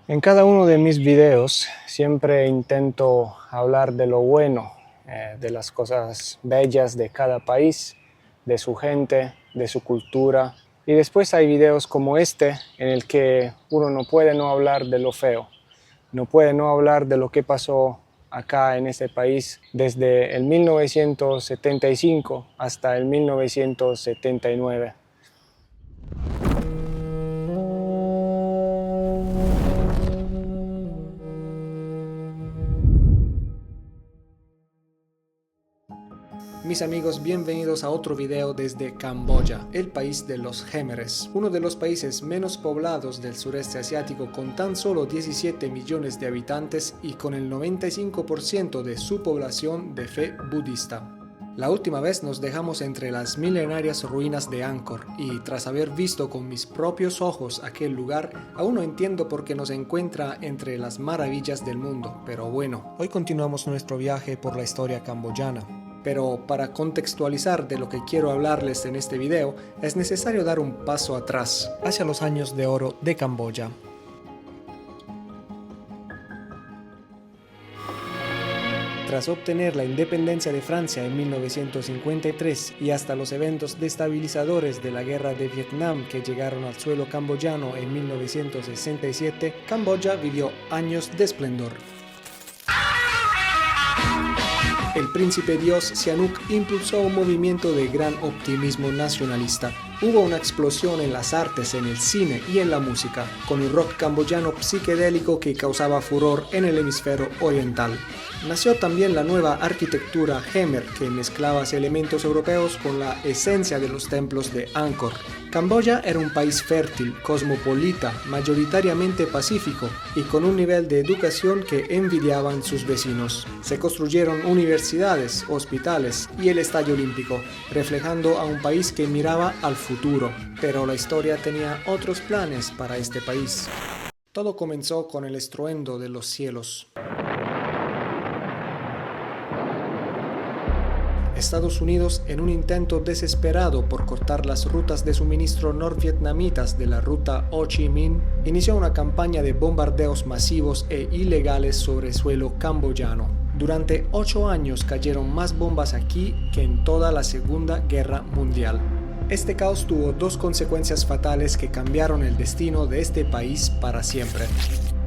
En cada uno de mis videos siempre intento hablar de lo bueno, de las cosas bellas de cada país, de su gente, de su cultura. Y después hay videos como este en el que uno no puede no hablar de lo feo, no puede no hablar de lo que pasó acá en este país desde el 1975 hasta el 1979. Mis amigos, bienvenidos a otro video desde Camboya, el país de los Khmeres, uno de los países menos poblados del sureste asiático con tan solo 17 millones de habitantes y con el 95% de su población de fe budista. La última vez nos dejamos entre las milenarias ruinas de Angkor y tras haber visto con mis propios ojos aquel lugar, aún no entiendo por qué nos encuentra entre las maravillas del mundo, pero bueno, hoy continuamos nuestro viaje por la historia camboyana. Pero para contextualizar de lo que quiero hablarles en este video, es necesario dar un paso atrás, hacia los años de oro de Camboya. Tras obtener la independencia de Francia en 1953 y hasta los eventos destabilizadores de la guerra de Vietnam que llegaron al suelo camboyano en 1967, Camboya vivió años de esplendor. El príncipe dios Sihanouk impulsó un movimiento de gran optimismo nacionalista. Hubo una explosión en las artes, en el cine y en la música, con un rock camboyano psicodélico que causaba furor en el hemisferio oriental. Nació también la nueva arquitectura Khmer, que mezclaba elementos europeos con la esencia de los templos de Angkor. Camboya era un país fértil, cosmopolita, mayoritariamente pacífico y con un nivel de educación que envidiaban sus vecinos. Se construyeron universidades, hospitales y el Estadio Olímpico, reflejando a un país que miraba al futuro. Pero la historia tenía otros planes para este país. Todo comenzó con el estruendo de los cielos. Estados Unidos, en un intento desesperado por cortar las rutas de suministro norvietnamitas de la ruta Ho Chi Minh, inició una campaña de bombardeos masivos e ilegales sobre suelo camboyano. Durante 8 años cayeron más bombas aquí que en toda la Segunda Guerra Mundial. Este caos tuvo dos consecuencias fatales que cambiaron el destino de este país para siempre.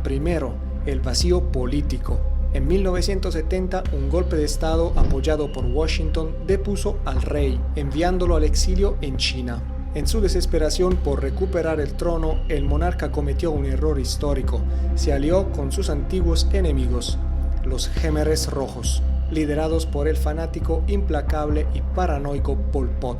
Primero, el vacío político. En 1970, un golpe de Estado apoyado por Washington depuso al rey, enviándolo al exilio en China. En su desesperación por recuperar el trono, el monarca cometió un error histórico. Se alió con sus antiguos enemigos, los Khmeres rojos, liderados por el fanático, implacable y paranoico Pol Pot.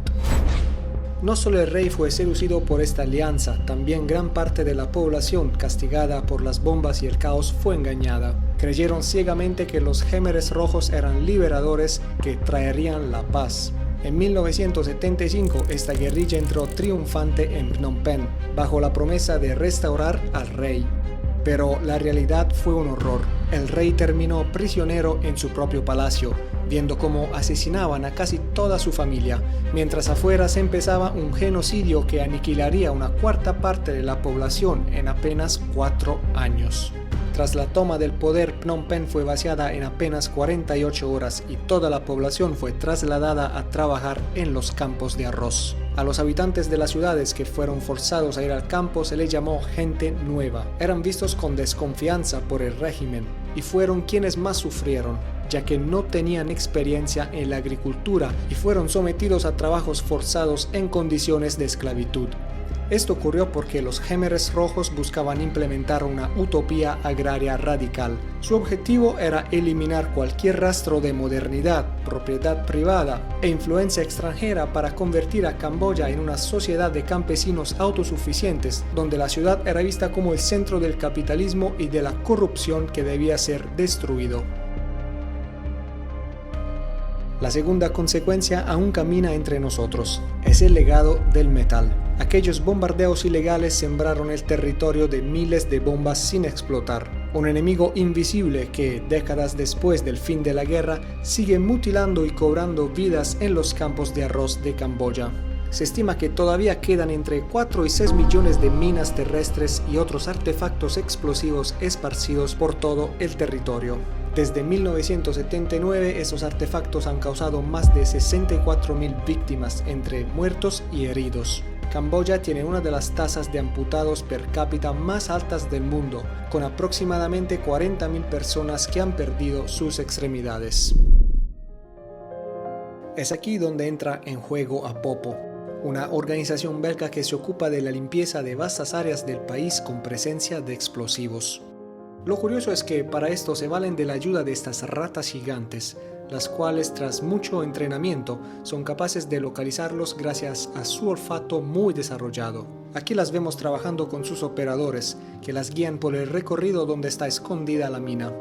No solo el rey fue seducido por esta alianza, también gran parte de la población, castigada por las bombas y el caos, fue engañada. Creyeron ciegamente que los Khmeres rojos eran liberadores que traerían la paz. En 1975, esta guerrilla entró triunfante en Phnom Penh, bajo la promesa de restaurar al rey. Pero la realidad fue un horror. El rey terminó prisionero en su propio palacio, viendo cómo asesinaban a casi toda su familia, mientras afuera se empezaba un genocidio que aniquilaría una cuarta parte de la población en apenas 4 años. Tras la toma del poder, Phnom Penh fue vaciada en apenas 48 horas y toda la población fue trasladada a trabajar en los campos de arroz. A los habitantes de las ciudades que fueron forzados a ir al campo se les llamó gente nueva. Eran vistos con desconfianza por el régimen y fueron quienes más sufrieron, ya que no tenían experiencia en la agricultura y fueron sometidos a trabajos forzados en condiciones de esclavitud. Esto ocurrió porque los Khmeres rojos buscaban implementar una utopía agraria radical. Su objetivo era eliminar cualquier rastro de modernidad, propiedad privada e influencia extranjera para convertir a Camboya en una sociedad de campesinos autosuficientes, donde la ciudad era vista como el centro del capitalismo y de la corrupción que debía ser destruido. La segunda consecuencia aún camina entre nosotros, es el legado del metal. Aquellos bombardeos ilegales sembraron el territorio de miles de bombas sin explotar. Un enemigo invisible que, décadas después del fin de la guerra, sigue mutilando y cobrando vidas en los campos de arroz de Camboya. Se estima que todavía quedan entre 4 y 6 millones de minas terrestres y otros artefactos explosivos esparcidos por todo el territorio. Desde 1979, esos artefactos han causado más de 64.000 víctimas entre muertos y heridos. Camboya tiene una de las tasas de amputados per cápita más altas del mundo, con aproximadamente 40.000 personas que han perdido sus extremidades. Es aquí donde entra en juego Apopo, una organización belga que se ocupa de la limpieza de vastas áreas del país con presencia de explosivos. Lo curioso es que para esto se valen de la ayuda de estas ratas gigantes, las cuales tras mucho entrenamiento son capaces de localizarlos gracias a su olfato muy desarrollado. Aquí las vemos trabajando con sus operadores, que las guían por el recorrido donde está escondida la mina.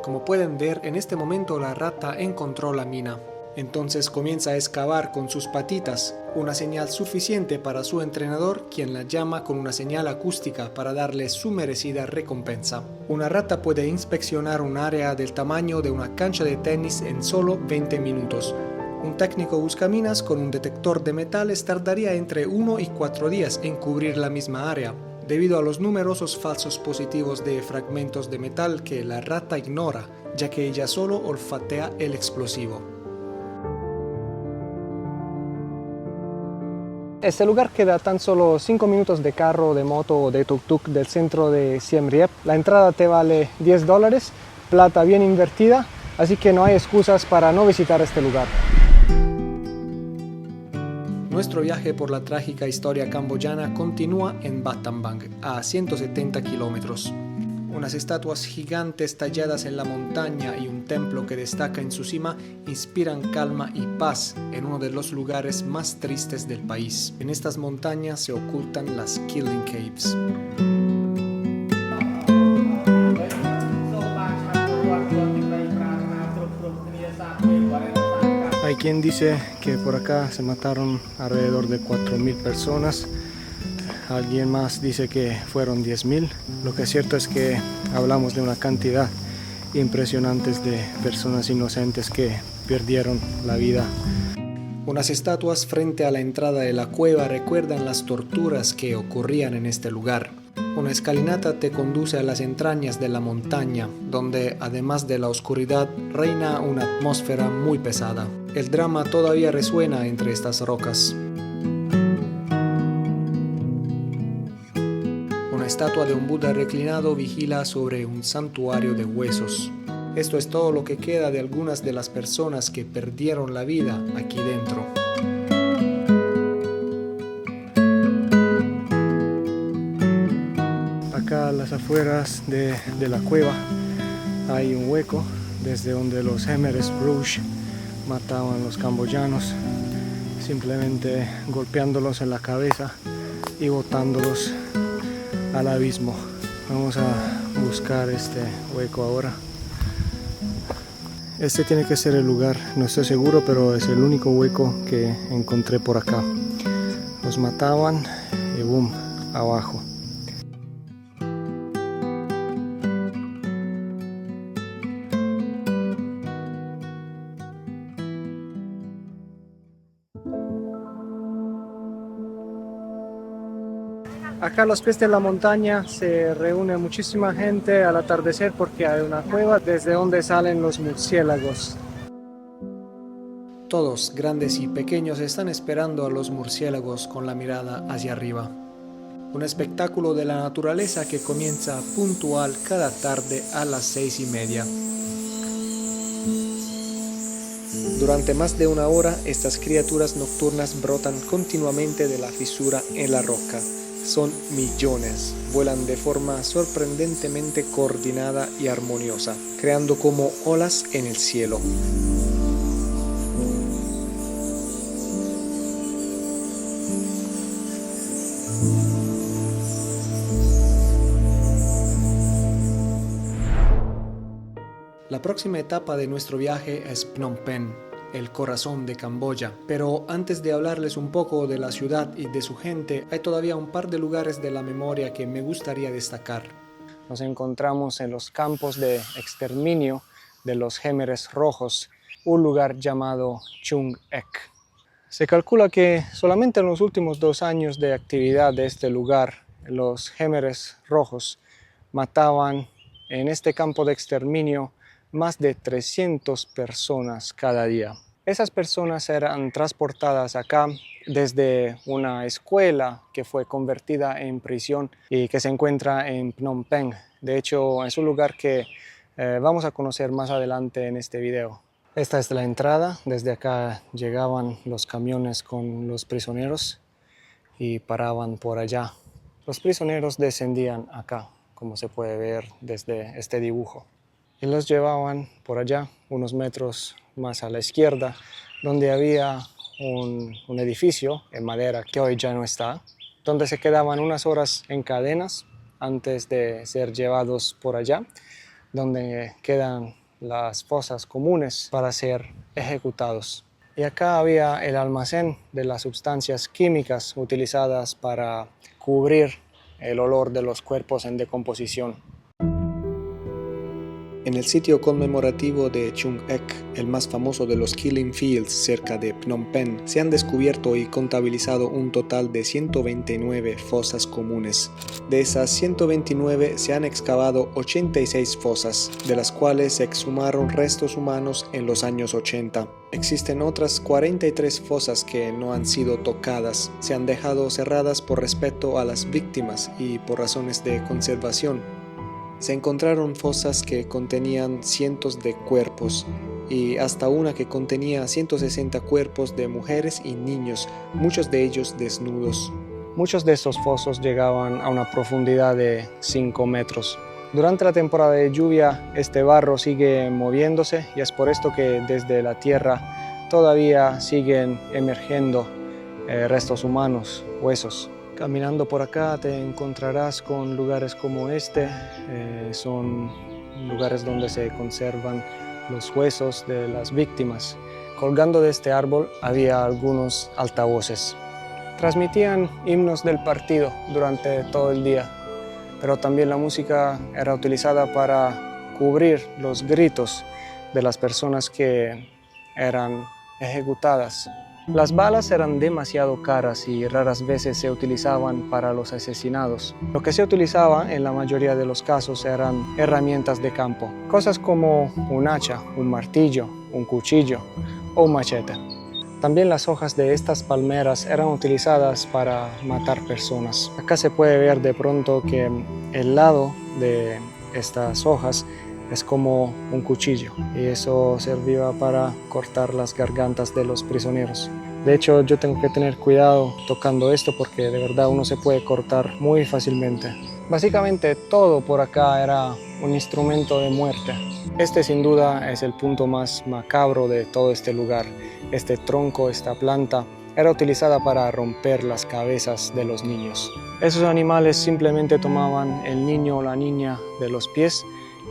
Como pueden ver, en este momento la rata encontró la mina. Entonces comienza a excavar con sus patitas, una señal suficiente para su entrenador, quien la llama con una señal acústica para darle su merecida recompensa. Una rata puede inspeccionar un área del tamaño de una cancha de tenis en solo 20 minutos. Un técnico buscaminas con un detector de metales tardaría entre 1 y 4 días en cubrir la misma área, debido a los numerosos falsos positivos de fragmentos de metal que la rata ignora, ya que ella solo olfatea el explosivo. Este lugar queda tan solo 5 minutos de carro, de moto o de tuk-tuk del centro de Siem Reap. La entrada te vale $10, plata bien invertida, así que no hay excusas para no visitar este lugar. Nuestro viaje por la trágica historia camboyana continúa en Battambang, a 170 kilómetros. Unas estatuas gigantes talladas en la montaña y un templo que destaca en su cima inspiran calma y paz en uno de los lugares más tristes del país. En estas montañas se ocultan las Killing Caves. Hay quien dice que por acá se mataron alrededor de 4.000 personas. Alguien más dice que fueron 10.000. Lo que es cierto es que hablamos de una cantidad impresionante de personas inocentes que perdieron la vida. Unas estatuas frente a la entrada de la cueva recuerdan las torturas que ocurrían en este lugar. Una escalinata te conduce a las entrañas de la montaña, donde además de la oscuridad reina una atmósfera muy pesada. El drama todavía resuena entre estas rocas. Una estatua de un Buda reclinado vigila sobre un santuario de huesos. Esto es todo lo que queda de algunas de las personas que perdieron la vida aquí dentro. Acá a las afueras de la cueva hay un hueco desde donde los Khmeres Rouge mataban a los camboyanos, simplemente golpeándolos en la cabeza y botándolos al abismo. Vamos a buscar este hueco ahora. Este tiene que ser el lugar, no estoy seguro, pero es el único hueco que encontré por acá. Los mataban y boom, abajo. Acá a los pies de la montaña se reúne muchísima gente al atardecer porque hay una cueva desde donde salen los murciélagos. Todos, grandes y pequeños, están esperando a los murciélagos con la mirada hacia arriba. Un espectáculo de la naturaleza que comienza puntual cada tarde a las 6:30. Durante más de una hora, estas criaturas nocturnas brotan continuamente de la fisura en la roca. Son millones, vuelan de forma sorprendentemente coordinada y armoniosa, creando como olas en el cielo. La próxima etapa de nuestro viaje es Phnom Penh, el corazón de Camboya. Pero antes de hablarles un poco de la ciudad y de su gente, hay todavía un par de lugares de la memoria que me gustaría destacar. nos encontramos en los campos de exterminio de los Jemeres Rojos, un lugar llamado Chung Ek. Se calcula que solamente en los últimos 2 años de actividad de este lugar, los Jemeres Rojos mataban en este campo de exterminio más de 300 personas cada día. Esas personas eran transportadas acá desde una escuela que fue convertida en prisión y que se encuentra en Phnom Penh. De hecho, es un lugar que vamos a conocer más adelante en este video. Esta es la entrada. Desde acá llegaban los camiones con los prisioneros y paraban por allá. Los prisioneros descendían acá, como se puede ver desde este dibujo, y los llevaban por allá, unos metros más a la izquierda, donde había un edificio en madera que hoy ya no está, donde se quedaban unas horas en cadenas antes de ser llevados por allá, donde quedan las fosas comunes para ser ejecutados. Y acá había el almacén de las sustancias químicas utilizadas para cubrir el olor de los cuerpos en decomposición. En el sitio conmemorativo de Chung Ek, el más famoso de los Killing Fields cerca de Phnom Penh, se han descubierto y contabilizado un total de 129 fosas comunes. De esas 129 se han excavado 86 fosas, de las cuales se exhumaron restos humanos en los años 80. Existen otras 43 fosas que no han sido tocadas, se han dejado cerradas por respeto a las víctimas y por razones de conservación. Se encontraron fosas que contenían cientos de cuerpos y hasta una que contenía 160 cuerpos de mujeres y niños, muchos de ellos desnudos. Muchos de estos fosos llegaban a una profundidad de 5 metros. Durante la temporada de lluvia, este barro sigue moviéndose y es por esto que desde la tierra todavía siguen emergiendo restos humanos, huesos. Caminando por acá te encontrarás con lugares como este, son lugares donde se conservan los huesos de las víctimas. Colgando de este árbol había algunos altavoces. Transmitían himnos del partido durante todo el día, pero también la música era utilizada para cubrir los gritos de las personas que eran ejecutadas. Las balas eran demasiado caras y raras veces se utilizaban para los asesinados. Lo que se utilizaba en la mayoría de los casos eran herramientas de campo, cosas como un hacha, un martillo, un cuchillo o un machete. También las hojas de estas palmeras eran utilizadas para matar personas. Acá se puede ver de pronto que el lado de estas hojas es como un cuchillo y eso servía para cortar las gargantas de los prisioneros. De hecho, yo tengo que tener cuidado tocando esto porque de verdad uno se puede cortar muy fácilmente. Básicamente todo por acá era un instrumento de muerte. Este sin duda es el punto más macabro de todo este lugar. Este tronco, esta planta, era utilizada para romper las cabezas de los niños. Esos animales simplemente tomaban el niño o la niña de los pies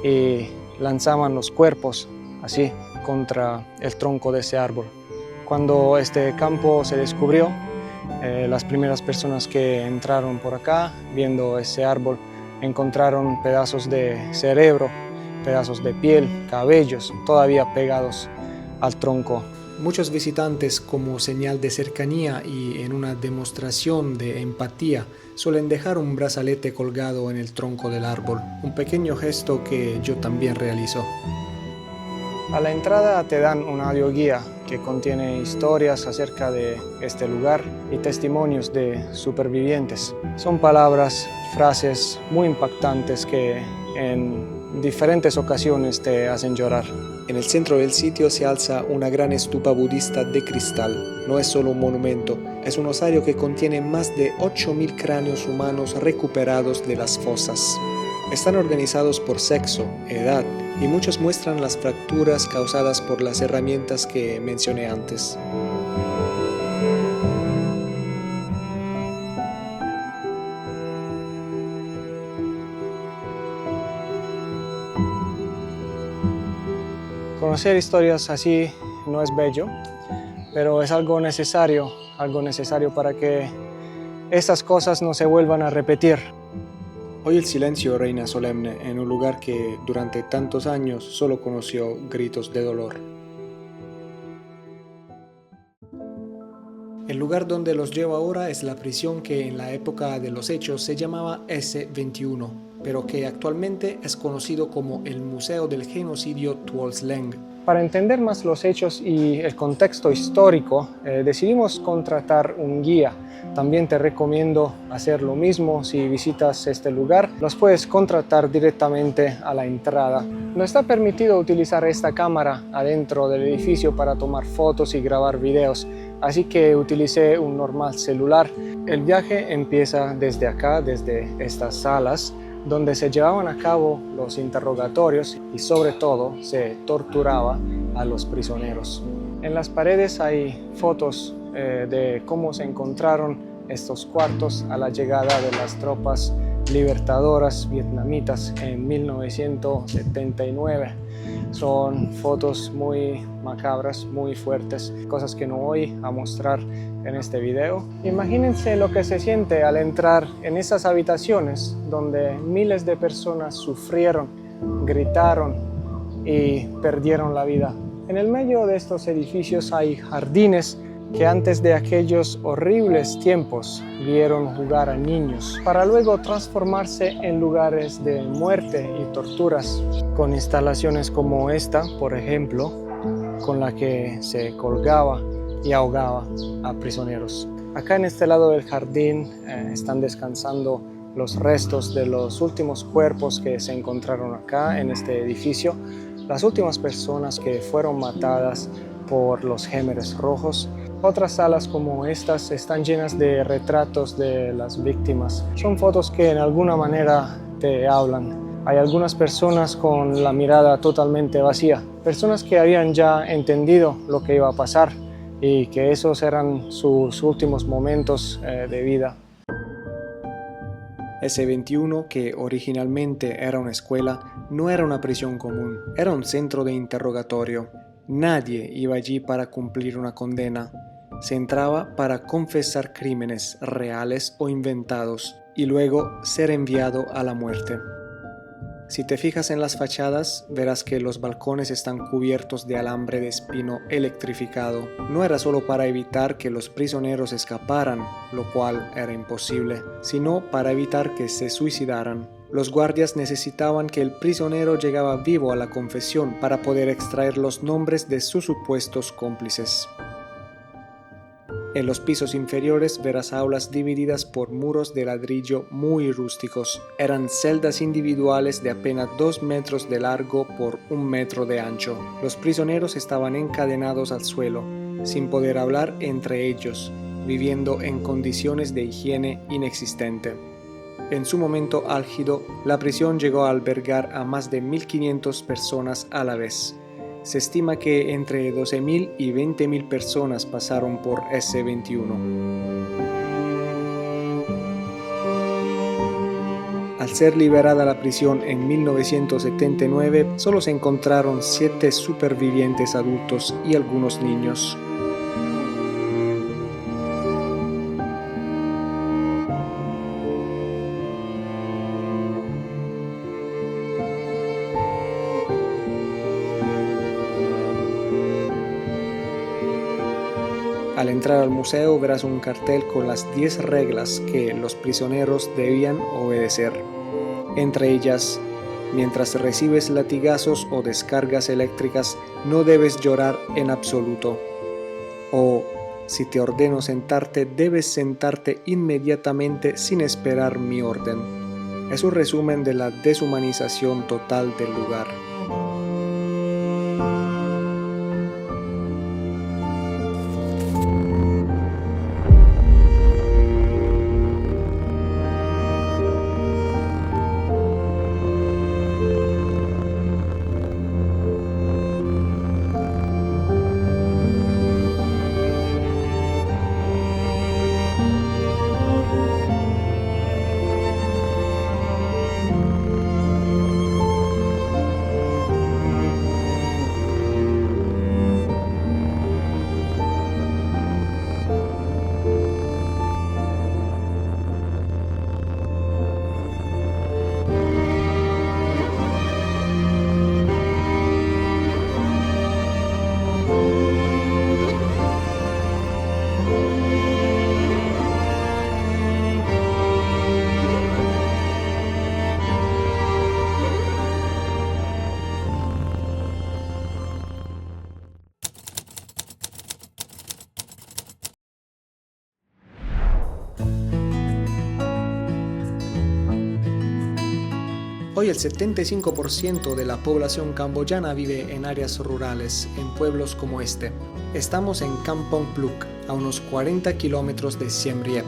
y lanzaban los cuerpos así contra el tronco de ese árbol. Cuando este campo se descubrió, las primeras personas que entraron por acá viendo ese árbol encontraron pedazos de cerebro, pedazos de piel, cabellos todavía pegados al tronco. Muchos visitantes, como señal de cercanía y en una demostración de empatía, suelen dejar un brazalete colgado en el tronco del árbol, un pequeño gesto que yo también realizo. A la entrada te dan un audioguía que contiene historias acerca de este lugar y testimonios de supervivientes. Son palabras, frases muy impactantes que en diferentes ocasiones te hacen llorar. En el centro del sitio se alza una gran estupa budista de cristal. No es solo un monumento, es un osario que contiene más de 8.000 cráneos humanos recuperados de las fosas. Están organizados por sexo, edad y muchos muestran las fracturas causadas por las herramientas que mencioné antes. Conocer historias así no es bello, pero es algo necesario para que estas cosas no se vuelvan a repetir. Hoy el silencio reina solemne en un lugar que durante tantos años solo conoció gritos de dolor. El lugar donde los llevo ahora es la prisión que en la época de los hechos se llamaba S21, pero que actualmente es conocido como el Museo del Genocidio Tuol Sleng. Para entender más los hechos y el contexto histórico, decidimos contratar un guía. También te recomiendo hacer lo mismo si visitas este lugar. Los puedes contratar directamente a la entrada. No está permitido utilizar esta cámara adentro del edificio para tomar fotos y grabar videos, así que utilicé un normal celular. El viaje empieza desde acá, desde estas salas, donde se llevaban a cabo los interrogatorios y sobre todo se torturaba a los prisioneros. En las paredes hay fotos de cómo se encontraron estos cuartos a la llegada de las tropas libertadoras vietnamitas en 1979. Son fotos muy macabras, muy fuertes, cosas que no voy a mostrar en este video. Imagínense lo que se siente al entrar en esas habitaciones donde miles de personas sufrieron, gritaron y perdieron la vida. En el medio de estos edificios hay jardines que antes de aquellos horribles tiempos vieron jugar a niños, para luego transformarse en lugares de muerte y torturas, con instalaciones como esta, por ejemplo, con la que se colgaba y ahogaba a prisioneros. Acá en este lado del jardín están descansando los restos de los últimos cuerpos que se encontraron acá en este edificio, las últimas personas que fueron matadas por los Gémeres Rojos. Otras salas como estas están llenas de retratos de las víctimas. Son fotos que en alguna manera te hablan. Hay algunas personas con la mirada totalmente vacía, personas que habían ya entendido lo que iba a pasar y que esos eran sus últimos momentos de vida. S21, que originalmente era una escuela, no era una prisión común, era un centro de interrogatorio. Nadie iba allí para cumplir una condena. Se entraba para confesar crímenes reales o inventados y luego ser enviado a la muerte. Si te fijas en las fachadas, verás que los balcones están cubiertos de alambre de espino electrificado. No era solo para evitar que los prisioneros escaparan, lo cual era imposible, sino para evitar que se suicidaran. Los guardias necesitaban que el prisionero llegara vivo a la confesión para poder extraer los nombres de sus supuestos cómplices. En los pisos inferiores verás aulas divididas por muros de ladrillo muy rústicos. Eran celdas individuales de apenas 2 metros de largo por 1 metro de ancho. Los prisioneros estaban encadenados al suelo, sin poder hablar entre ellos, viviendo en condiciones de higiene inexistente. En su momento álgido, la prisión llegó a albergar a más de 1.500 personas a la vez. Se estima que entre 12.000 y 20.000 personas pasaron por S21. Al ser liberada la prisión en 1979, solo se encontraron 7 supervivientes adultos y algunos niños. Al entrar al museo verás un cartel con las 10 reglas que los prisioneros debían obedecer. Entre ellas, mientras recibes latigazos o descargas eléctricas, no debes llorar en absoluto. O, si te ordeno sentarte, debes sentarte inmediatamente sin esperar mi orden. Es un resumen de la deshumanización total del lugar. Hoy el 75% de la población camboyana vive en áreas rurales, en pueblos como este. Estamos en Kampong Pluk, a unos 40 kilómetros de Siem Reap.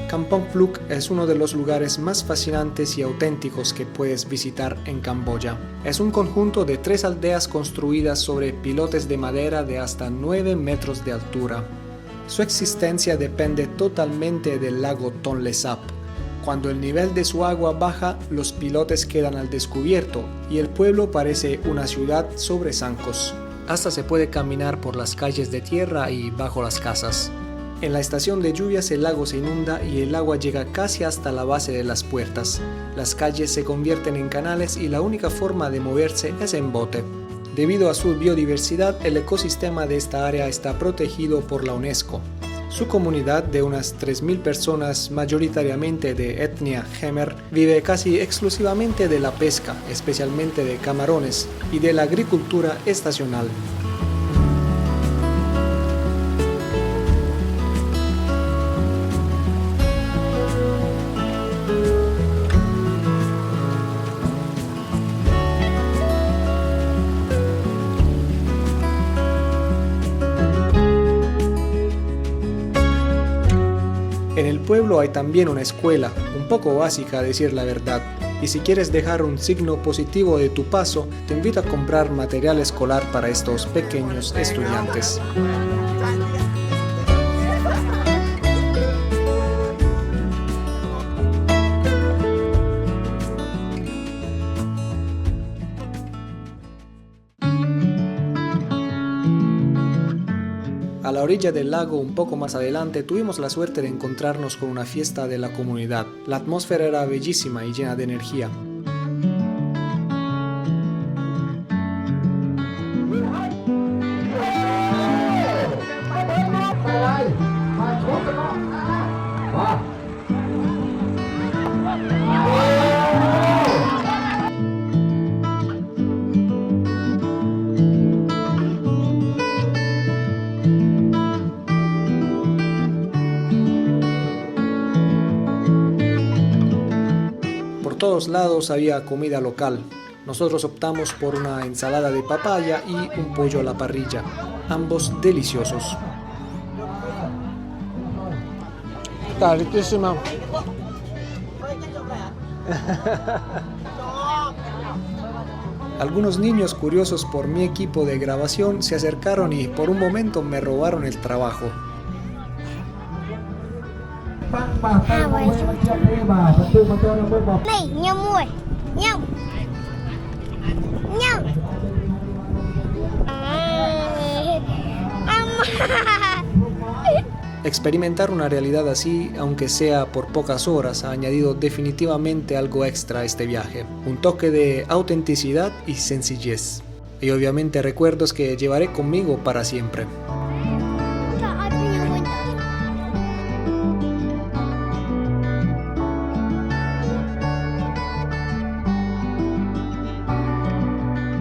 Kampong Pluk es uno de los lugares más fascinantes y auténticos que puedes visitar en Camboya. Es un conjunto de 3 aldeas construidas sobre pilotes de madera de hasta 9 metros de altura. Su existencia depende totalmente del lago Tonle Sap. Cuando el nivel de su agua baja, los pilotes quedan al descubierto y el pueblo parece una ciudad sobre zancos. Hasta se puede caminar por las calles de tierra y bajo las casas. En la estación de lluvias el lago se inunda y el agua llega casi hasta la base de las puertas. Las calles se convierten en canales y la única forma de moverse es en bote. Debido a su biodiversidad, el ecosistema de esta área está protegido por la UNESCO. Su comunidad de unas 3.000 personas, mayoritariamente de etnia Khmer, vive casi exclusivamente de la pesca, especialmente de camarones, y de la agricultura estacional. En el pueblo hay también una escuela, un poco básica a decir la verdad, y si quieres dejar un signo positivo de tu paso, te invito a comprar material escolar para estos pequeños estudiantes. A la orilla del lago, un poco más adelante, tuvimos la suerte de encontrarnos con una fiesta de la comunidad. La atmósfera era bellísima y llena de energía. Por todos lados había comida local. Nosotros optamos por una ensalada de papaya y un pollo a la parrilla, ambos deliciosos. Está riquísima. Algunos niños curiosos por mi equipo de grabación se acercaron y por un momento me robaron el trabajo. Experimentar una realidad así, aunque sea por pocas horas, ha añadido definitivamente algo extra a este viaje. Un toque de autenticidad y sencillez. Y obviamente recuerdos que llevaré conmigo para siempre.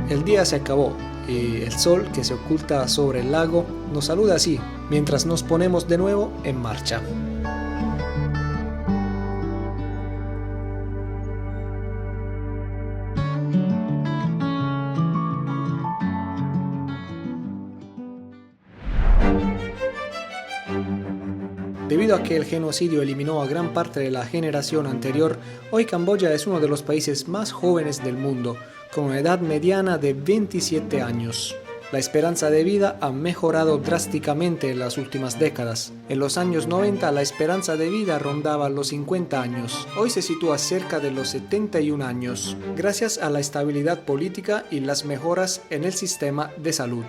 El día se acabó y el sol que se oculta sobre el lago nos saluda así, mientras nos ponemos de nuevo en marcha. Debido a que el genocidio eliminó a gran parte de la generación anterior, hoy Camboya es uno de los países más jóvenes del mundo, con una edad mediana de 27 años. La esperanza de vida ha mejorado drásticamente en las últimas décadas. En los años 90 la esperanza de vida rondaba los 50 años. Hoy se sitúa cerca de los 71 años, gracias a la estabilidad política y las mejoras en el sistema de salud.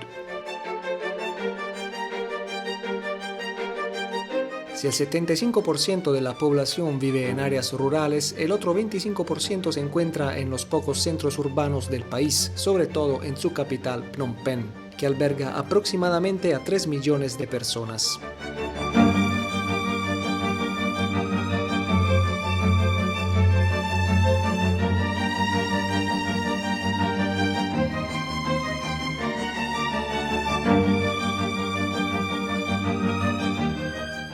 Si el 75% de la población vive en áreas rurales, el otro 25% se encuentra en los pocos centros urbanos del país, sobre todo en su capital, Phnom Penh, que alberga aproximadamente a 3 millones de personas.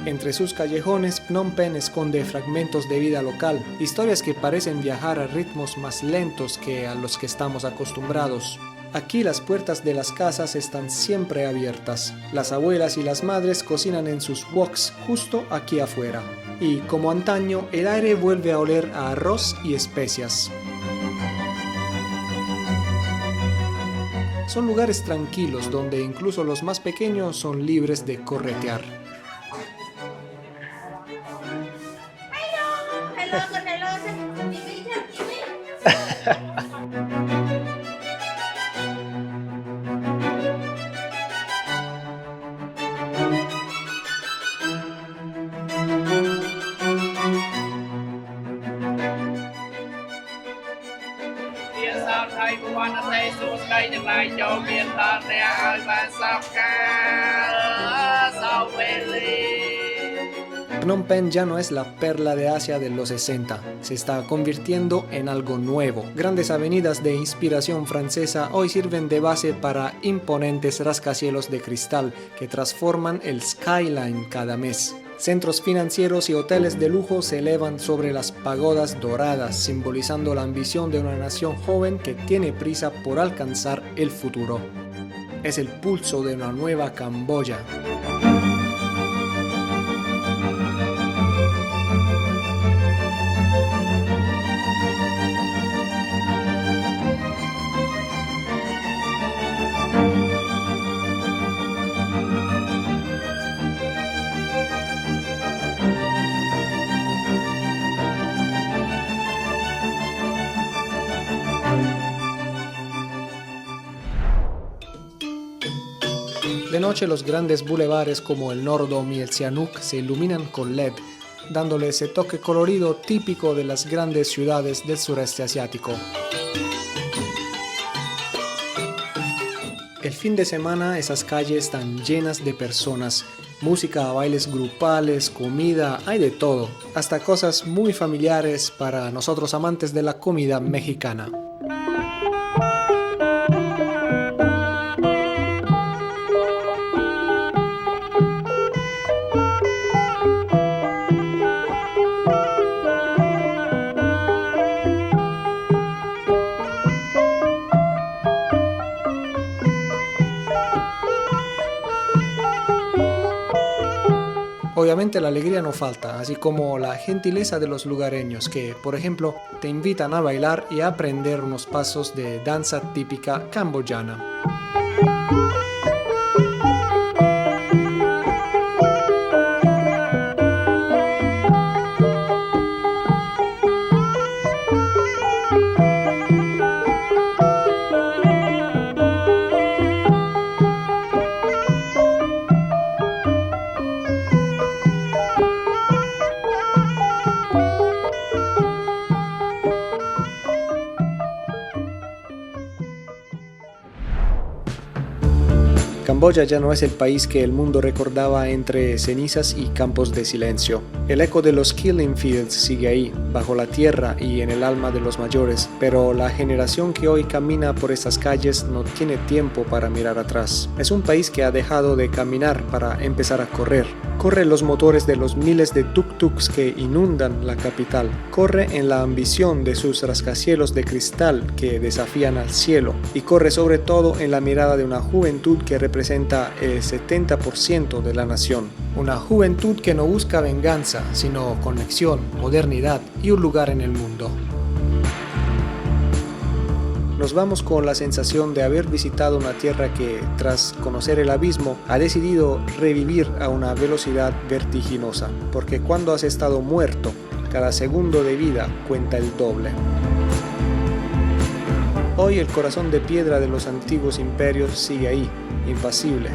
Entre sus callejones, Phnom Penh esconde fragmentos de vida local, historias que parecen viajar a ritmos más lentos que a los que estamos acostumbrados. Aquí las puertas de las casas están siempre abiertas. Las abuelas y las madres cocinan en sus woks justo aquí afuera. Y como antaño, el aire vuelve a oler a arroz y especias. Son lugares tranquilos donde incluso los más pequeños son libres de corretear. Phnom Penh ya no es la perla de Asia de los 60, se está convirtiendo en algo nuevo. Grandes avenidas de inspiración francesa hoy sirven de base para imponentes rascacielos de cristal que transforman el skyline cada mes. Centros financieros y hoteles de lujo se elevan sobre las pagodas doradas, simbolizando la ambición de una nación joven que tiene prisa por alcanzar el futuro. Es el pulso de una nueva Camboya. De noche los grandes bulevares como el Norodom y el Sihanouk se iluminan con LED, dándole ese toque colorido típico de las grandes ciudades del sureste asiático. El fin de semana esas calles están llenas de personas, música, bailes grupales, comida, hay de todo, hasta cosas muy familiares para nosotros amantes de la comida mexicana. Obviamente la alegría no falta, así como la gentileza de los lugareños que, por ejemplo, te invitan a bailar y a aprender unos pasos de danza típica camboyana. Camboya ya no es el país que el mundo recordaba entre cenizas y campos de silencio. El eco de los killing fields sigue ahí, bajo la tierra y en el alma de los mayores, pero la generación que hoy camina por estas calles no tiene tiempo para mirar atrás. Es un país que ha dejado de caminar para empezar a correr. Corre en los motores de los miles de tuk-tuks que inundan la capital. Corre en la ambición de sus rascacielos de cristal que desafían al cielo. Y corre sobre todo en la mirada de una juventud que representa el 70% de la nación. Una juventud que no busca venganza, sino conexión, modernidad y un lugar en el mundo. Nos vamos con la sensación de haber visitado una tierra que, tras conocer el abismo, ha decidido revivir a una velocidad vertiginosa, porque cuando has estado muerto, cada segundo de vida cuenta el doble. Hoy el corazón de piedra de los antiguos imperios sigue ahí, impasible,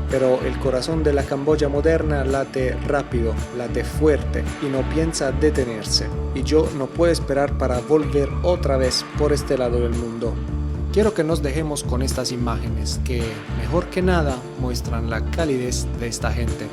pero el corazón de la Camboya moderna late rápido, late fuerte y no piensa detenerse. Y yo no puedo esperar para volver otra vez por este lado del mundo. Quiero que nos dejemos con estas imágenes que, mejor que nada, muestran la calidez de esta gente.